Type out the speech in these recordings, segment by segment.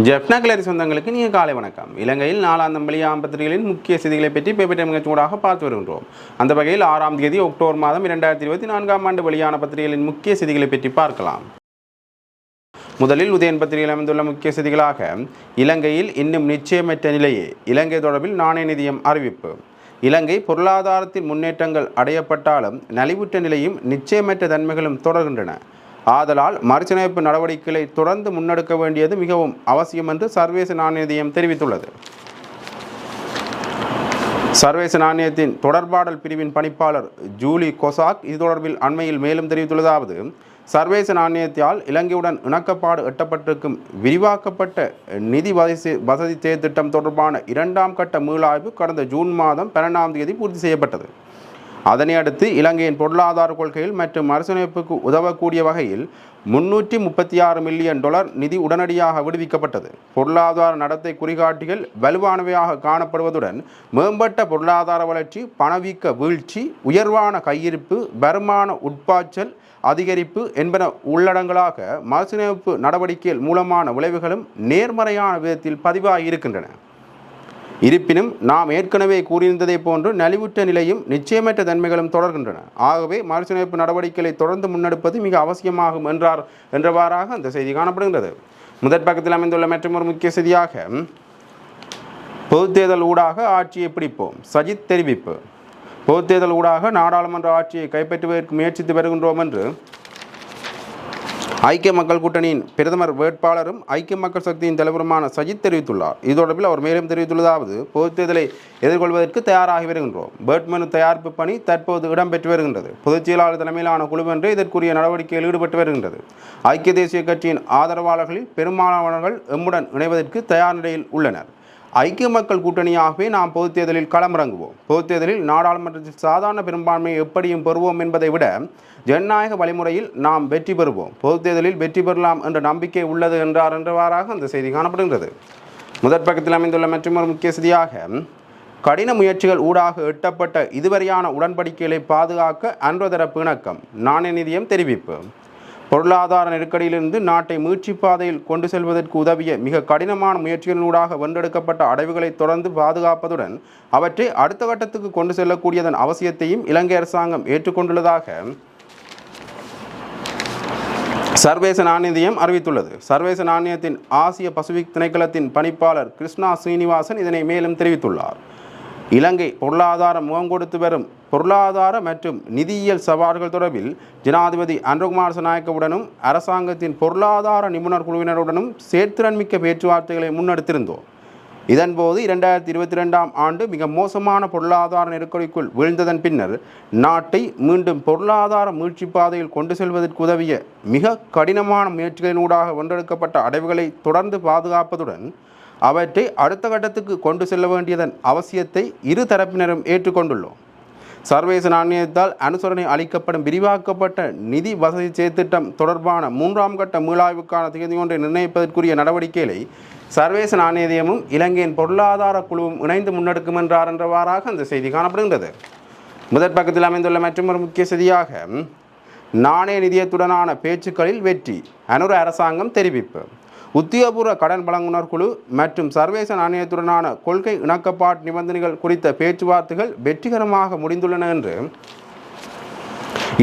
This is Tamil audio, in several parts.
ஜெஃப்னா கிளரி சொந்தங்களுக்கு நீங்கள் காலை வணக்கம். இலங்கையில் நாளாந்தம் வெளியாகும் பத்திரிகைகளின் முக்கிய செய்திகளை பற்றி பேப்பர் சூடாக பார்த்து வருகின்றோம். அந்த வகையில் 6ஆம் தேதி அக்டோபர் மாதம் 2024ஆம் ஆண்டு வெளியான பத்திரிகைகளின் முக்கிய செய்திகளை பற்றி பார்க்கலாம். முதலில் உதயன் பத்திரிகையில் அமைந்துள்ள முக்கிய செய்திகளாக, இலங்கையில் இன்னும் நிச்சயமற்ற நிலையே, இலங்கை தொடர்பில் நாணய நிதியம் அறிவிப்பு. இலங்கை பொருளாதாரத்தில் முன்னேற்றங்கள் அடையப்பட்டாலும் நலிவுற்ற நிலையும் நிச்சயமற்ற தன்மைகளும் தொடர்கின்றன. ஆதலால் மறுசீரமைப்பு நடவடிக்கைகளை தொடர்ந்து முன்னெடுக்க வேண்டியது மிகவும் அவசியம் என்று சர்வதேச நாணய நிதியம் தெரிவித்துள்ளது. சர்வதேச நாணயத்தின் தொடர்பாடல் பிரிவின் பணிப்பாளர் ஜூலி கொசாக் இது தொடர்பில் அண்மையில் மேலும் தெரிவித்துள்ளதாவது, சர்வதேச நாணயத்தால் இலங்கையுடன் இணக்கப்பாடு எட்டப்பட்டிருக்கும் விரிவாக்கப்பட்ட நிதி வசதி திட்டம் தொடர்பான 2ஆம் கட்ட மீளாய்வு கடந்த ஜூன் மாதம் 12ஆம் தேதி பூர்த்தி செய்யப்பட்டது. அதனை அடுத்து இலங்கையின் பொருளாதார கொள்கைகள் மற்றும் மறுசீரமைப்புக்கு உதவக்கூடிய வகையில் $336 மில்லியன் நிதி உடனடியாக விடுவிக்கப்பட்டது. பொருளாதார நடத்தை குறிகாட்டிகள் வலுவானவையாக காணப்படுவதுடன் மேம்பட்ட பொருளாதார வளர்ச்சி, பணவீக்க வீழ்ச்சி, உயர்வான கையிருப்பு, வருமான உட்பாய்ச்சல் அதிகரிப்பு என்பன உள்ளடங்களாக மறுசீரமைப்பு நடவடிக்கைகள் மூலமான விளைவுகளும் நேர்மறையான விதத்தில் பதிவாகி இருக்கின்றன. இருப்பினும் நாம் ஏற்கனவே கூறியிருந்ததை போன்று நலிவுற்ற நிலையும் நிச்சயமற்ற தன்மைகளும் தொடர்கின்றன. ஆகவே மறுசீரமைப்பு நடவடிக்கைகளை தொடர்ந்து முன்னெடுப்பது மிக அவசியமாகும் என்றவாறாக அந்த செய்தி காணப்படுகின்றது. முதற் பக்கத்தில் அமைந்துள்ள மற்றொரு முக்கிய செய்தியாக, பொதுத் தேர்தல் ஊடாக ஆட்சியை பிடிப்போம், சஜித் தெரிவிப்பு. பொதுத் தேர்தல் ஊடாக நாடாளுமன்ற ஆட்சியை கைப்பற்றுவதற்கு முயற்சித்து வருகின்றோம் என்று ஐக்கிய மக்கள் கூட்டணியின் பிரதமர் வேட்பாளரும் ஐக்கிய மக்கள் சக்தியின் தலைவருமான சஜித் தெரிவித்துள்ளார். இது தொடர்பில் அவர் மேலும் தெரிவித்துள்ளதாவது, பொதுத் தேர்தலை எதிர்கொள்வதற்கு தயாராகி வருகின்றோம். வேட்புமனு தயாரிப்பு பணி தற்போது இடம்பெற்று வருகின்றது. பொதுச் செயலாளர் தலைமையிலான குழுவொன்று இதற்குரிய நடவடிக்கையில் ஈடுபட்டு வருகின்றது. ஐக்கிய தேசிய கட்சியின் ஆதரவாளர்களில் பெரும்பாலானவர்கள் எம்முடன் இணைவதற்கு தயார் நிலையில் உள்ளனர். ஐக்கிய மக்கள் கூட்டணியாகவே நாம் பொதுத் தேர்தலில் களமிறங்குவோம். பொதுத் தேர்தலில் நாடாளுமன்றத்தில் சாதாரண பெரும்பான்மையை எப்படியும் பெறுவோம் என்பதை விட ஜனநாயக வழிமுறையில் நாம் வெற்றி பெறுவோம். பொதுத் தேர்தலில் வெற்றி பெறலாம் என்ற நம்பிக்கை உள்ளது என்றவாறாக அந்த செய்தி காணப்படுகின்றது. முதற் பக்கத்தில் அமைந்துள்ள மற்றொரு முக்கிய செய்தியாக, கடின முயற்சிகள் ஊடாக எட்டப்பட்ட இதுவரையான உடன்படிக்கைகளை பாதுகாக்க அன்றைய தரப்பு இணக்கம், நாணய நிதியம் தெரிவிப்பு. பொருளாதார நெருக்கடியிலிருந்து நாட்டை மீட்சி பாதையில் கொண்டு செல்வதற்கு உதவிய மிக கடினமான முயற்சிகளினூடாக வென்றெடுக்கப்பட்ட அடைவுகளை தொடர்ந்து பாதுகாப்பதுடன் அவற்றை அடுத்த கட்டத்துக்கு கொண்டு செல்லக்கூடியதன் அவசியத்தையும் இலங்கை அரசாங்கம் ஏற்றுக்கொண்டுள்ளதாக சர்வதேச நாணய நிதியம் அறிவித்துள்ளது. சர்வதேச நாணயத்தின் ஆசிய பசிபிக் திணைக்களத்தின் பணிப்பாளர் கிருஷ்ணா ஸ்ரீனிவாசன் இதனை மேலும் தெரிவித்துள்ளார். இலங்கை பொருளாதாரம் முகம் கொடுத்து வரும் பொருளாதார மற்றும் நிதியியல் சவால்கள் தொடர்பில் ஜனாதிபதி அனுரகுமார திசாநாயக்கவுடனும் அரசாங்கத்தின் பொருளாதார நிபுணர் குழுவினருடனும் செயற்திறன்மிக்க பேச்சுவார்த்தைகளை முன்னெடுத்திருந்தோம். இதன்போது 2022ஆம் ஆண்டு மிக மோசமான பொருளாதார நெருக்கடிக்குள் வீழ்ந்ததன் பின்னர் நாட்டை மீண்டும் பொருளாதார மீட்சி பாதையில் கொண்டு செல்வதற்கு உதவிய மிக கடினமான முயற்சிகளினூடாக வென்றெடுக்கப்பட்ட அடைவுகளை தொடர்ந்து பாதுகாப்பதுடன் அவற்றை அடுத்த கட்டத்துக்கு கொண்டு செல்ல வேண்டியதன் அவசியத்தை இரு தரப்பினரும் ஏற்றுக்கொண்டுள்ளோம். சர்வதேச நாணயத்தால் அனுசரணை அளிக்கப்படும் விரிவாக்கப்பட்ட நிதி வசதி செயற்திட்டம் தொடர்பான 3ஆம் கட்ட மீளாய்வுக்கான தேதி ஒன்றை நிர்ணயிப்பதற்குரிய நடவடிக்கைகளை சர்வதேச நாணயமும் இலங்கையின் பொருளாதார குழுவும் இணைந்து முன்னெடுக்கும் என்றவாறாக அந்த செய்தி காணப்படுகின்றது. முதற் பக்கத்தில் அமைந்துள்ள மற்றொரு முக்கிய செய்தியாக, நாணய நிதியத்துடனான பேச்சுக்களில் வெற்றி, அனுர அரசாங்கம் தெரிவிப்பு. உத்தியோகபூர்வ கடன் வழங்குனர் குழு மற்றும் சர்வதேச நாணயத்துடனான கொள்கை இணக்கப்பாட்டு நிபந்தனைகள் குறித்த பேச்சுவார்த்தைகள் வெற்றிகரமாக முடிந்துள்ளன என்று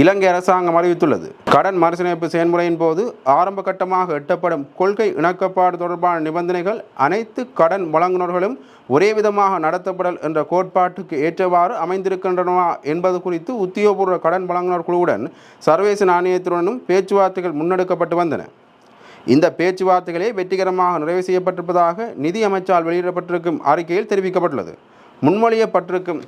இலங்கை அரசாங்கம் அறிவித்துள்ளது. கடன் மறுசீரமைப்பு செயல்முறையின் போது ஆரம்ப கட்டமாக எட்டப்படும் கொள்கை இணக்கப்பாடு தொடர்பான நிபந்தனைகள் அனைத்து கடன் வழங்குனர்களும் ஒரே விதமாக நடத்தப்படல் என்ற கோட்பாட்டுக்கு ஏற்றவாறு அமைந்திருக்கின்றனவா என்பது குறித்து உத்தியோகபூர்வ கடன் வழங்குனர் குழுவுடன் சர்வதேச நாணயத்துடனும் பேச்சுவார்த்தைகள் முன்னெடுக்கப்பட்டு வந்தன. இந்த பேச்சுவார்த்தைகளே வெற்றிகரமாக நிறைவு செய்யப்பட்டிருப்பதாக நிதி அமைச்சால் வெளியிடப்பட்டிருக்கும் அறிக்கையில் தெரிவிக்கப்பட்டுள்ளது. முன்மொழியப்பட்டிருக்கும்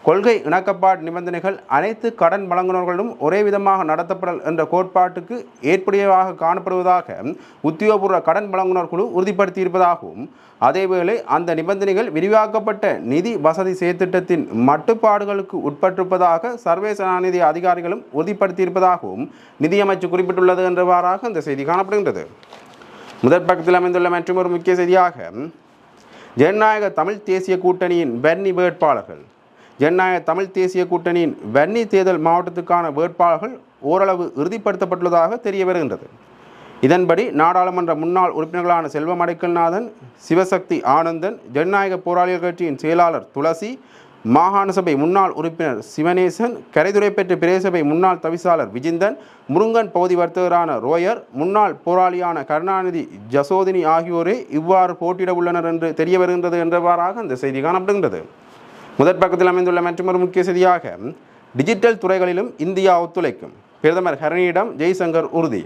கொள்கை இணக்கப்பாட்டு நிபந்தனைகள் அனைத்து கடன் வழங்குனர்களும் ஒரே விதமாக நடத்தப்படல் என்ற கோட்பாட்டுக்கு ஏற்புடையதாக காணப்படுவதாக உத்தியோகபூர்வ கடன் வழங்குனர் குழு உறுதிப்படுத்தியிருப்பதாகவும், அதேவேளை அந்த நிபந்தனைகள் விரிவாக்கப்பட்ட நிதி வசதி செயற்திட்டத்தின் மட்டுப்பாடுகளுக்கு உட்பட்டிருப்பதாக சர்வதேச நாணய அதிகாரிகளும் உறுதிப்படுத்தியிருப்பதாகவும் நிதியமைச்சு குறிப்பிட்டுள்ளது என்றவாறாக அந்த செய்தி காணப்படுகின்றது. முதற் பக்கத்தில் அமைந்துள்ள மற்றொரு முக்கிய செய்தியாக, ஜனநாயக தமிழ் தேசிய கூட்டணியின் வன்னி வேட்பாளர்கள். ஜனநாயக தமிழ் தேசிய கூட்டணியின் வன்னி தேர்தல் மாவட்டத்துக்கான வேட்பாளர்கள் ஓரளவு இறுதிப்படுத்தப்பட்டுள்ளதாக தெரிய வருகின்றது. இதன்படி நாடாளுமன்ற முன்னாள் உறுப்பினர்களான செல்வம் அடைக்கல்நாதன், சிவசக்தி ஆனந்தன், ஜனநாயக போராளிகள் கட்சியின் செயலாளர் துளசி, மாகாண சபை முன்னாள் உறுப்பினர் சிவனேசன், கரைதுறைப்பற்று பிரதேசபை முன்னாள் தவிசாளர் விஜிந்தன், முருங்கன் பகுதி வர்த்தகரான ரோயர், முன்னாள் போராளியான கருணாநிதி ஜசோதினி ஆகியோரே இவ்வாறு போட்டியிட உள்ளனர் என்று தெரிய வருகின்றது என்றவாறாக அந்த செய்தி காணப்படுகின்றது. முதற் பக்கத்தில் அமைந்துள்ள மற்றொரு முக்கிய செய்தியாக, டிஜிட்டல் துறைகளிலும் இந்தியா ஒத்துழைக்கும், பிரதமர் ஹரணியிடம் ஜெய்சங்கர் உறுதி.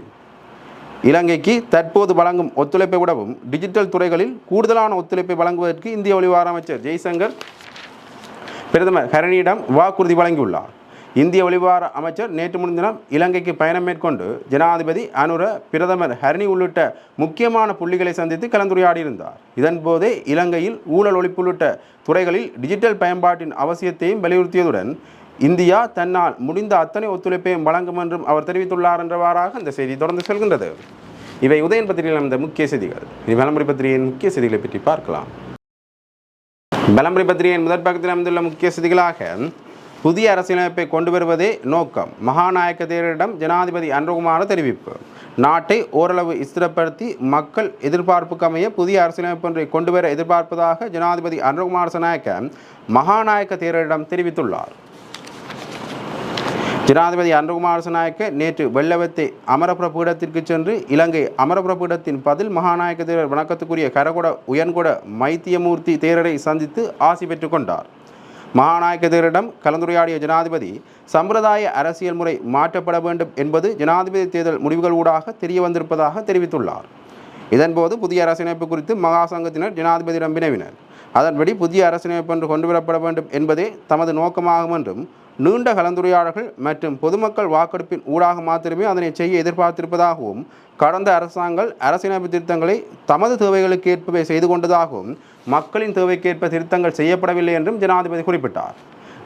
இலங்கைக்கு தற்போது வழங்கும் ஒத்துழைப்பை விடவும் டிஜிட்டல் துறைகளில் கூடுதலான ஒத்துழைப்பை வழங்குவதற்கு இந்திய வெளிவார அமைச்சர் ஜெய்சங்கர் பிரதமர் ஹரணியிடம் வாக்குறுதி வழங்கியுள்ளார். இந்திய வெளிவார அமைச்சர் நேற்று முன்தினம் இலங்கைக்கு பயணம் மேற்கொண்டு ஜனாதிபதி அனுர, பிரதமர் ஹரணி உள்ளிட்ட முக்கியமான புள்ளிகளை சந்தித்து கலந்துரையாடியிருந்தார். இதன்போதே இலங்கையில் ஊழல் ஒழிப்பு உள்ளிட்ட துறைகளில் டிஜிட்டல் பயன்பாட்டின் அவசியத்தையும் வலியுறுத்தியதுடன் இந்தியா தன்னால் முடிந்த அத்தனை ஒத்துழைப்பையும் வழங்கும் என்றும் அவர் தெரிவித்துள்ளார் என்றவாறாக இந்த செய்தி தொடர்ந்து செல்கின்றது. இவை உதயன் பத்திரிகையில் அமைந்த முக்கிய செய்திகள். இது விளம்பரி பத்திரிகையின் முக்கிய செய்திகளை பற்றி பார்க்கலாம். விளம்பரி பத்திரிகையின் முதற் பக்கத்தில் அமைந்துள்ள முக்கிய செய்திகளாக, புதிய அரசியலமைப்பை கொண்டு வருவதே நோக்கம், மகாநாயக்க தேரரிடம் ஜனாதிபதி அனுரகுமார தெரிவிப்பு. நாட்டை ஓரளவு ஸ்திரப்படுத்தி மக்கள் எதிர்பார்ப்புக்கு அமைய புதிய அரசியலமைப்பு ஒன்றை கொண்டு வர எதிர்பார்ப்பதாக ஜனாதிபதி அனுரகுமார சனாயக்க மகாநாயக்க தேரரிடம் தெரிவித்துள்ளார். ஜனாதிபதி அனுரகுமார சனாயக்க நேற்று வெள்ளவத்தை அமரபுர பீடத்திற்கு சென்று இலங்கை அமரபுர பீடத்தின் பதில் மகாநாயக்க தேரர் வணக்கத்துக்குரிய கரகொட உயன்கொட மைத்தியமூர்த்தி தேரரை சந்தித்து ஆசி பெற்றுக் கொண்டார். மகாநாயக்க தேரரிடம் கலந்துரையாடிய ஜனாதிபதி, சம்பிரதாய அரசியல் முறை மாற்றப்பட வேண்டும் என்பது ஜனாதிபதி தேர்தல் முடிவுகள் ஊடாக தெரிய வந்திருப்பதாக தெரிவித்துள்ளார். இதன்போது புதிய அரசியலமைப்பு குறித்து மகா சங்கத்தினர் ஜனாதிபதியிடம் வினவினர். அதன்படி புதிய அரசியலமைப்பு ஒன்று கொண்டுவரப்பட வேண்டும் என்பதே தமது நோக்கமாகும் என்றும், நீண்ட கலந்துரையாடல்கள் மற்றும் பொதுமக்கள் வாக்கெடுப்பின் ஊடாக மாத்திரமே அதனை செய்ய எதிர்பார்த்திருப்பதாகவும், கடந்த அரசாங்கங்கள் அரசியலமைப்பு திருத்தங்களை தமது தேவைகளுக்கு ஏற்பவை செய்து கொண்டதாகவும், மக்களின் தேவைக்கேற்ப திருத்தங்கள் செய்யப்படவில்லை என்றும் ஜனாதிபதி குறிப்பிட்டார்.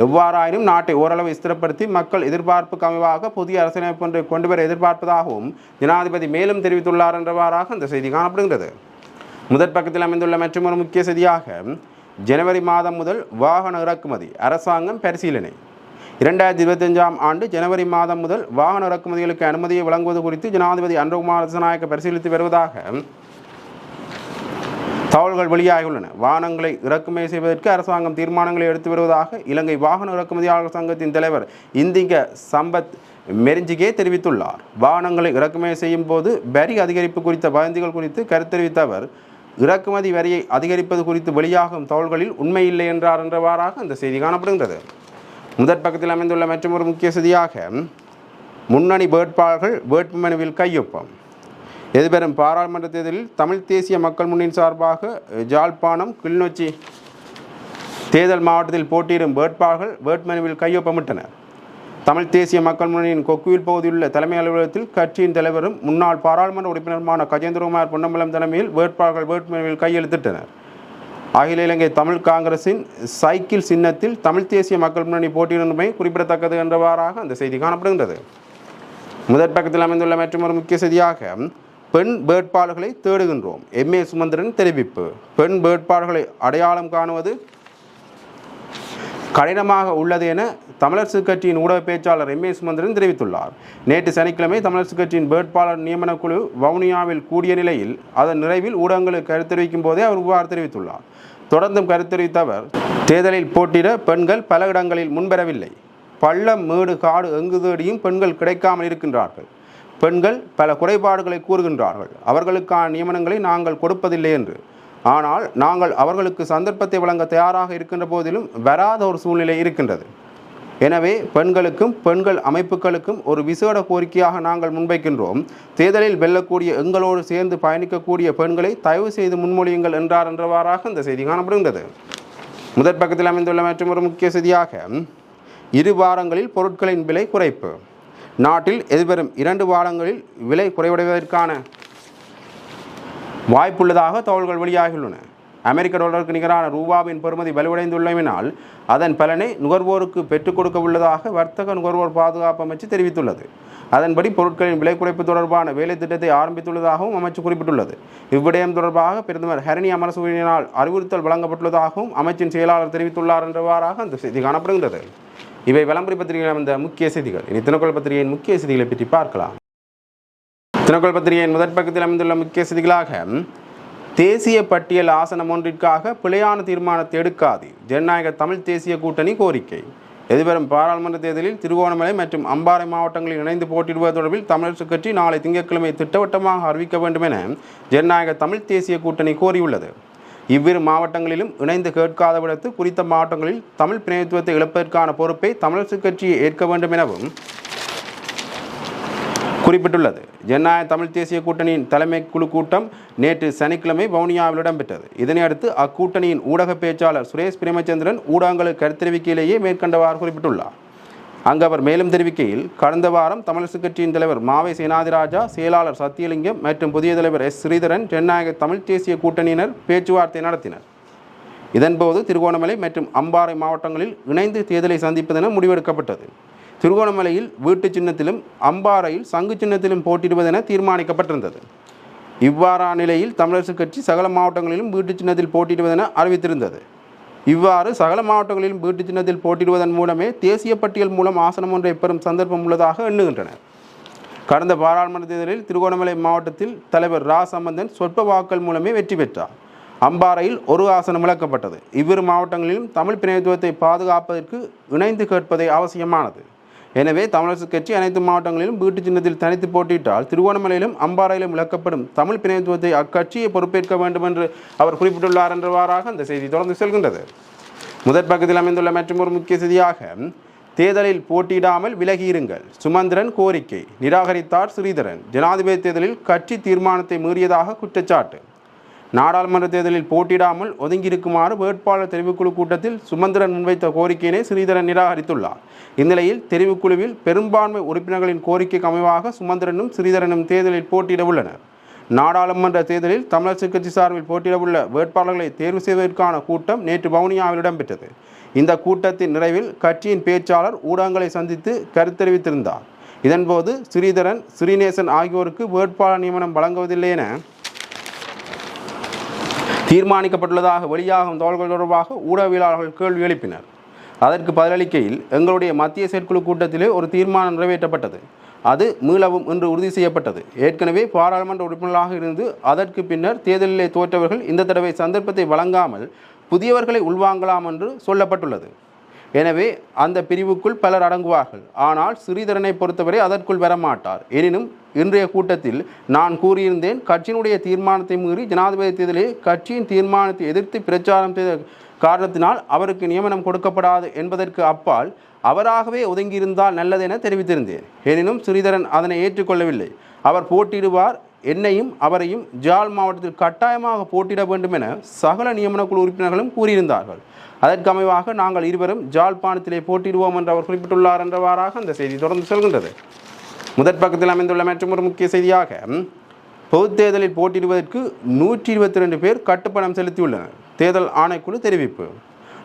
எவ்வாறாயினும் நாட்டை ஓரளவு ஸ்திரப்படுத்தி மக்கள் எதிர்பார்ப்புக்கு அமைவாக புதிய அரசியலமைப்பு ஒன்றை கொண்டுவர எதிர்பார்ப்பதாகவும் ஜனாதிபதி மேலும் தெரிவித்துள்ளார் என்றவாறாக இந்த செய்தி காணப்படுகிறது. முதற் பக்கத்தில் அமைந்துள்ள மற்றொரு முக்கிய செய்தியாக, ஜனவரி மாதம் முதல் வாகன இறக்குமதி அரசாங்கம் பரிசீலனை. 2025ஆம் ஆண்டு ஜனவரி மாதம் முதல் வாகன இறக்குமதிகளுக்கு அனுமதியை வழங்குவது குறித்து ஜனாதிபதி அனுரகுமார திசாநாயக்க பரிசீலித்து வருவதாக தகவல்கள் வெளியாகியுள்ளன. வாகனங்களை இறக்குமதி செய்வதற்கு அரசாங்கம் தீர்மானங்களை எடுத்து வருவதாக இலங்கை வாகன இறக்குமதியாளர் சங்கத்தின் தலைவர் இந்திங்க சம்பத் மெரிஞ்சிகே தெரிவித்துள்ளார். வாகனங்களை இறக்குமதி செய்யும் போது வரி அதிகரிப்பு குறித்த வதந்திகள் குறித்து கருத்து தெரிவித்த அவர், இறக்குமதி வரியை அதிகரிப்பது குறித்து வெளியாகும் தகவல்களில் உண்மையில்லை என்றார் என்றவாறாக அந்த செய்தி காணப்படுகின்றது. முதற் பக்கத்தில் அமைந்துள்ள மற்றொரு முக்கிய செய்தியாக, முன்னணி வேட்பாளர்கள் வேட்புமனுவில் கையொப்பம். எதிர்வரும் பாராளுமன்ற தேர்தலில் தமிழ் தேசிய மக்கள் முன்னணி சார்பாக ஜாழ்ப்பாணம், கிளிநொச்சி தேர்தல் மாவட்டத்தில் போட்டியிடும் வேட்பாளர்கள் வேட்புமனுவில் கையொப்பமிட்டனர். தமிழ் தேசிய மக்கள் முன்னணியின் கொக்குவில் பகுதியில் உள்ள தலைமை அலுவலகத்தில் கட்சியின் தலைவரும் முன்னாள் பாராளுமன்ற உறுப்பினருமான கஜேந்திரகுமார் பொன்னம்பலம் தலைமையில் வேட்பாளர்கள் வேட்புமனுவில் கையெழுத்திட்டனர். அகில இலங்கை தமிழ் காங்கிரசின் சைக்கிள் சின்னத்தில் தமிழ் தேசிய மக்கள் முன்னணி போட்டியிடுமை குறிப்பிடத்தக்கது என்றவாறாக அந்த செய்தி காணப்படுகின்றது. முதற் பக்கத்தில் அமைந்துள்ள மற்றொரு முக்கிய செய்தியாக, பெண் வேட்பாளர்களை தேடுகின்றோம், எம்ஏ சுமந்திரன் தெரிவிப்பு. பெண் வேட்பாளர்களை அடையாளம் காணுவது கடினமாக உள்ளது என தமிழரசு கட்சியின் ஊடக பேச்சாளர் எம்ஏ சுமந்திரன் தெரிவித்துள்ளார். நேற்று சனிக்கிழமை தமிழரசு கட்சியின் வேட்பாளர் நியமன குழு வவுனியாவில் கூடிய நிலையில் அதன் நிறைவில் ஊடகங்களுக்கு கருத்து தெரிவிக்கும் போதே அவர் இவ்வாறு தெரிவித்துள்ளார். தொடர்ந்தும் கருத்து தெரிவித்த அவர், தேர்தலில் போட்டியிட பெண்கள் பல இடங்களில் முன்வரவில்லை. பள்ளம், மேடு, காடு எங்கு தேடியும் பெண்கள் கிடைக்காமல் இருக்கின்றார்கள். பெண்கள் பல குறைபாடுகளை கூறுகின்றார்கள். அவர்களுக்கான நியமனங்களை நாங்கள் கொடுப்பதில்லை என்று. ஆனால் நாங்கள் அவர்களுக்கு சந்தர்ப்பத்தை வழங்க தயாராக இருக்கின்ற போதிலும் வராத ஒரு சூழ்நிலை இருக்கின்றது. எனவே பெண்களுக்கும் பெண்கள் அமைப்புகளுக்கும் ஒரு விசேட கோரிக்கையாக நாங்கள் முன்வைக்கின்றோம். தேர்தலில் வெல்லக்கூடிய எங்களோடு சேர்ந்து பயணிக்கக்கூடிய பெண்களை தயவு செய்து முன்மொழியுங்கள் என்றார் என்றவாறாக இந்த செய்தி காணப்படுகின்றது. முதற் பக்கத்தில் அமைந்துள்ள மற்றொரு முக்கிய செய்தியாக, 2 வாரங்களில் பொருட்களின் விலை குறைப்பு. நாட்டில் எதிர்வரும் 2 வாரங்களில் விலை குறைவடைவதற்கான வாய்ப்புள்ளதாக தகவல்கள் வெளியாகியுள்ளன. அமெரிக்க டாலருக்கு நிகரான ரூபாவின் பெறுமதி வலுவடைந்துள்ளமையினால் அதன் பலனை நுகர்வோருக்கு பெற்றுக் கொடுக்க உள்ளதாக வர்த்தக நுகர்வோர் பாதுகாப்பு அமைச்சு தெரிவித்துள்ளது. அதன்படி பொருட்களின் விலை குறைப்பு தொடர்பான வேலை திட்டத்தை ஆரம்பித்துள்ளதாகவும் அமைச்சு குறிப்பிட்டுள்ளது. இவ்விடயம் தொடர்பாக பிரதமர் ஹரணி அமரசூரியனால் அறிவுறுத்தல் வழங்கப்பட்டுள்ளதாகவும் அமைச்சின் செயலாளர் தெரிவித்துள்ளார் என்றவாறாக அந்த செய்தி காணப்படுகின்றது. இவை விளம்பரி பத்திரிகையில் வந்த முக்கிய செய்திகள். இனி தினக்குரல் பத்திரிகையின் முக்கிய செய்திகளை பற்றி பார்க்கலாம். தினக்குரல் பத்திரிகையின் முதற் பக்கத்தில் அமைந்துள்ள முக்கிய செய்திகளாக தேசிய பட்டியல் ஆசனம் ஒன்றிற்காக பிழையான தீர்மானத்தை எடுக்காது ஜனநாயக தமிழ் தேசிய கூட்டணி கோரிக்கை. எதிர்வரும் பாராளுமன்ற தேர்தலில் திருகோணமலை மற்றும் அம்பாறை மாவட்டங்களில் இணைந்து போட்டியிடுவது தொடர்பில் தமிழரசுக் கட்சி நாளை திங்கட்கிழமை திட்டவட்டமாக அறிவிக்க வேண்டும் என ஜனநாயக தமிழ் தேசிய கூட்டணி கோரியுள்ளது. இவ்விரு மாவட்டங்களிலும் இணைந்து கேட்காத விடத்து குறித்த மாவட்டங்களில் தமிழ் பிரதிநிதித்துவத்தை இழப்பதற்கான பொறுப்பை தமிழரசுக் கட்சியை ஏற்க வேண்டும் எனவும் குறிப்பிட்டுள்ளது. ஜனநாயக தமிழ் தேசிய கூட்டணியின் தலைமை குழு கூட்டம் நேற்று சனிக்கிழமை வவுனியாவில் இடம்பெற்றது. இதனையடுத்து அக்கூட்டணியின் ஊடக பேச்சாளர் சுரேஷ் பிரேமச்சந்திரன் ஊடகங்களுக்கு கருத்தெரிவிக்கையிலேயே மேற்கண்டவாறு குறிப்பிட்டுள்ளார். அங்கு அவர் மேலும் தெரிவிக்கையில், கடந்த வாரம் தமிழரசுக் கட்சியின் தலைவர் மாவை சேனாதிராஜா, செயலாளர் சத்தியலிங்கம் மற்றும் புதிய தலைவர் எஸ் ஸ்ரீதரன் ஜனநாயக தமிழ் தேசிய கூட்டணியினர் பேச்சுவார்த்தை நடத்தினர். இதன்போது திருகோணமலை மற்றும் அம்பாறை மாவட்டங்களில் இணைந்து தேர்தலை சந்திப்பதென முடிவெடுக்கப்பட்டது. திருகோணமலையில் வீட்டு சின்னத்திலும் அம்பாறையில் சங்கு சின்னத்திலும் போட்டியிடுவதென தீர்மானிக்கப்பட்டிருந்தது. இவ்வாறான நிலையில் தமிழரசுக் கட்சி சகல மாவட்டங்களிலும் வீட்டு சின்னத்தில் போட்டியிடுவதென அறிவித்திருந்தது. இவ்வாறு சகல மாவட்டங்களிலும் வீட்டு சின்னத்தில் போட்டியிடுவதன் மூலமே தேசிய பட்டியல் மூலம் ஆசனம் ஒன்றை பெறும் சந்தர்ப்பம் உள்ளதாக எண்ணுகின்றனர். கடந்த பாராளுமன்ற தேர்தலில் திருகோணமலை மாவட்டத்தில் தலைவர் ரா சம்பந்தன் சொற்ப வாக்கள் மூலமே வெற்றி பெற்றார். அம்பாறையில் ஒரு ஆசனம் இழக்கப்பட்டது. இவ்விரு மாவட்டங்களிலும் தமிழ் பிரதிநிதித்துவத்தை பாதுகாப்பதற்கு இணைந்து கேட்பதே அவசியமானது. எனவே தமிழரசுக் கட்சி அனைத்து மாவட்டங்களிலும் வீட்டு சின்னத்தில் தனித்து போட்டியிட்டால் திருகோணமலையிலும் அம்பாறையிலும் இழக்கப்படும் தமிழ் பிரதிநிதித்துவத்தை அக்கட்சியை பொறுப்பேற்க வேண்டும் என்று அவர் குறிப்பிட்டுள்ளார் என்றவாறாக அந்த செய்தி தொடர்ந்து செல்கின்றது. முதற் பக்கத்தில் அமைந்துள்ள மற்றும் ஒரு முக்கிய செய்தியாக, தேர்தலில் போட்டியிடாமல் விலகியிருங்கள் சுமந்திரன் கோரிக்கை, நிராகரித்தார் ஸ்ரீதரன். ஜனாதிபதி தேர்தலில் கட்சி தீர்மானத்தை மீறியதாக குற்றச்சாட்டு. நாடாளுமன்ற தேர்தலில் போட்டியிடாமல் ஒதுங்கியிருக்குமாறு வேட்பாளர் தெரிவுக்குழு கூட்டத்தில் சுமந்திரன் முன்வைத்த கோரிக்கையினை ஸ்ரீதரன் நிராகரித்துள்ளார். இந்நிலையில் தெரிவுக்குழுவில் பெரும்பான்மை உறுப்பினர்களின் கோரிக்கைக்கு அமைவாக சுமந்திரனும் ஸ்ரீதரனும் தேர்தலில் போட்டியிட உள்ளனர். நாடாளுமன்ற தேர்தலில் தமிழரசுக் கட்சி சார்பில் போட்டியிடவுள்ள வேட்பாளர்களை தேர்வு செய்வதற்கான கூட்டம் நேற்று வவுனியாவில் இடம்பெற்றது. இந்த கூட்டத்தின் நிறைவில் கட்சியின் பேச்சாளர் ஊடகங்களை சந்தித்து கருத்தெரிவித்திருந்தார். இதன்போது ஸ்ரீதரன், ஸ்ரீநேசன் ஆகியோருக்கு வேட்பாளர் நியமனம் வழங்குவதில்லை என தீர்மானிக்கப்பட்டுள்ளதாக வெளியாகும் தகவல்கள் தொடர்பாக ஊடகவியலாளர்கள் கேள்வி எழுப்பினர். அதற்கு பதிலளிக்கையில், எங்களுடைய மத்திய செயற்குழு கூட்டத்திலே ஒரு தீர்மானம் நிறைவேற்றப்பட்டது. அது மீளவும் இன்று உறுதி செய்யப்பட்டது. ஏற்கனவே பாராளுமன்ற உறுப்பினர்களாக இருந்து அதற்கு பின்னர் தேர்தலிலே தோற்றவர்கள் இந்த தடவை சந்தர்ப்பத்தை வழங்காமல் புதியவர்களை உள்வாங்கலாம் என்று சொல்லப்பட்டுள்ளது. எனவே அந்த பிரிவுக்குள் பலர் அடங்குவார்கள். ஆனால் ஸ்ரீதரனை பொறுத்தவரை அதற்குள் வரமாட்டார். எனினும் இன்றைய கூட்டத்தில் நான் கூறியிருந்தேன், கட்சியினுடைய தீர்மானத்தை மீறி ஜனாதிபதி தேர்தலில் கட்சியின் தீர்மானத்தை எதிர்த்து பிரச்சாரம் செய்த காரணத்தினால் அவருக்கு நியமனம் கொடுக்கப்படாது என்பதற்கு அப்பால் அவராகவே ஒதுங்கியிருந்தால் நல்லது என தெரிவித்திருந்தேன். எனினும் ஸ்ரீதரன் அதனை ஏற்றுக்கொள்ளவில்லை. அவர் போட்டியிடுவார், என்னையும் அவரையும் ஜாழ் மாவட்டத்தில் கட்டாயமாக போட்டியிட வேண்டும் என சகல நியமன குழு உறுப்பினர்களும் கூறியிருந்தார்கள். அதற்கு அமைவாக நாங்கள் இருவரும் ஜாழ்ப்பாணத்திலே போட்டியிடுவோம் என்று அவர் குறிப்பிட்டுள்ளார் என்றவாறாக அந்த செய்தி தொடர்ந்து செல்கின்றது. முதற் பக்கத்தில் அமைந்துள்ள மற்றும் ஒரு முக்கிய செய்தியாக, பொதுத் தேர்தலில் போட்டியிடுவதற்கு 122 பேர் கட்டுப்பணம் செலுத்தியுள்ளனர். தேர்தல் ஆணைக்குழு தெரிவிப்பு.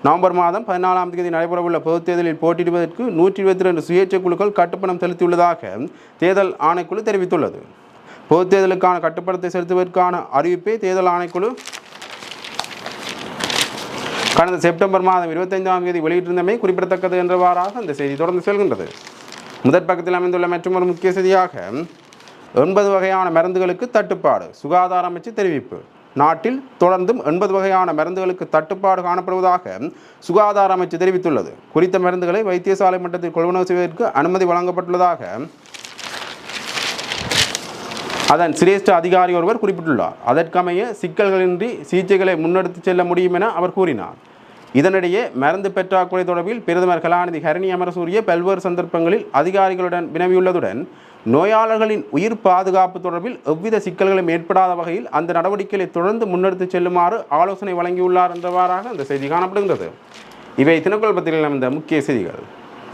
நவம்பர் மாதம் 14ஆம் தேதி நடைபெறவுள்ள பொதுத் தேர்தலில் போட்டியிடுவதற்கு 122 சுயேட்சை குழுக்கள் கட்டுப்பணம் செலுத்தியுள்ளதாக தேர்தல் ஆணைக்குழு தெரிவித்துள்ளது. பொதுத் தேர்தலுக்கான கட்டுப்பணத்தை செலுத்துவதற்கான அறிவிப்பை தேர்தல் ஆணைக்குழு கடந்த செப்டம்பர் மாதம் 25ஆம் தேதி வெளியிட்டிருந்தமை குறிப்பிடத்தக்கது என்றவாறாக அந்த செய்தி தொடர்ந்து செல்கின்றது. முதற் பக்கத்தில் அமைந்துள்ள மற்றும் ஒரு முக்கிய செய்தியாக, 9 வகையான மருந்துகளுக்கு தட்டுப்பாடு, சுகாதார அமைச்சு தெரிவிப்பு. நாட்டில் தொடர்ந்தும் 9 வகையான மருந்துகளுக்கு தட்டுப்பாடு காணப்படுவதாக சுகாதார அமைச்சு தெரிவித்துள்ளது. குறித்த மருந்துகளை வைத்தியசாலை மட்டத்தில் கொள்வனவு செய்வதற்கு அனுமதி வழங்கப்பட்டுள்ளதாக அதன் சிரேஷ்ட அதிகாரி ஒருவர் குறிப்பிட்டுள்ளார். அதற்கமைய சிக்கல்களின்றி சிகிச்சைகளை முன்னெடுத்து செல்ல முடியும் என அவர் கூறினார். இதனிடையே மருந்து பற்றாக்குறை தொடர்பில் பிரதமர் கலாநிதி ஹரணி அமரசூரிய பல்வேறு சந்தர்ப்பங்களில் அதிகாரிகளுடன் வினவியுள்ளதுடன் நோயாளர்களின் உயிர் பாதுகாப்பு தொடர்பில் எவ்வித சிக்கல்களும் ஏற்படாத வகையில் அந்த நடவடிக்கைகளை தொடர்ந்து முன்னெடுத்து செல்லுமாறு ஆலோசனை வழங்கியுள்ளார் என்றவாறாக அந்த செய்தி காணப்படுகின்றது. இவை தினக்குரல் பத்திரிகையில் அமைந்த முக்கிய செய்திகள்.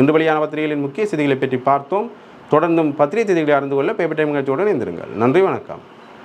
இன்று வெளியான பத்திரிகைகளின் முக்கிய செய்திகளை பற்றி பார்த்தோம். தொடர்ந்தும் பத்திரிகை செய்திகளை அறிந்து கொள்ள பேப்பர் டைம் நிகழ்ச்சியுடன் இணைந்திருங்கள். நன்றி, வணக்கம்.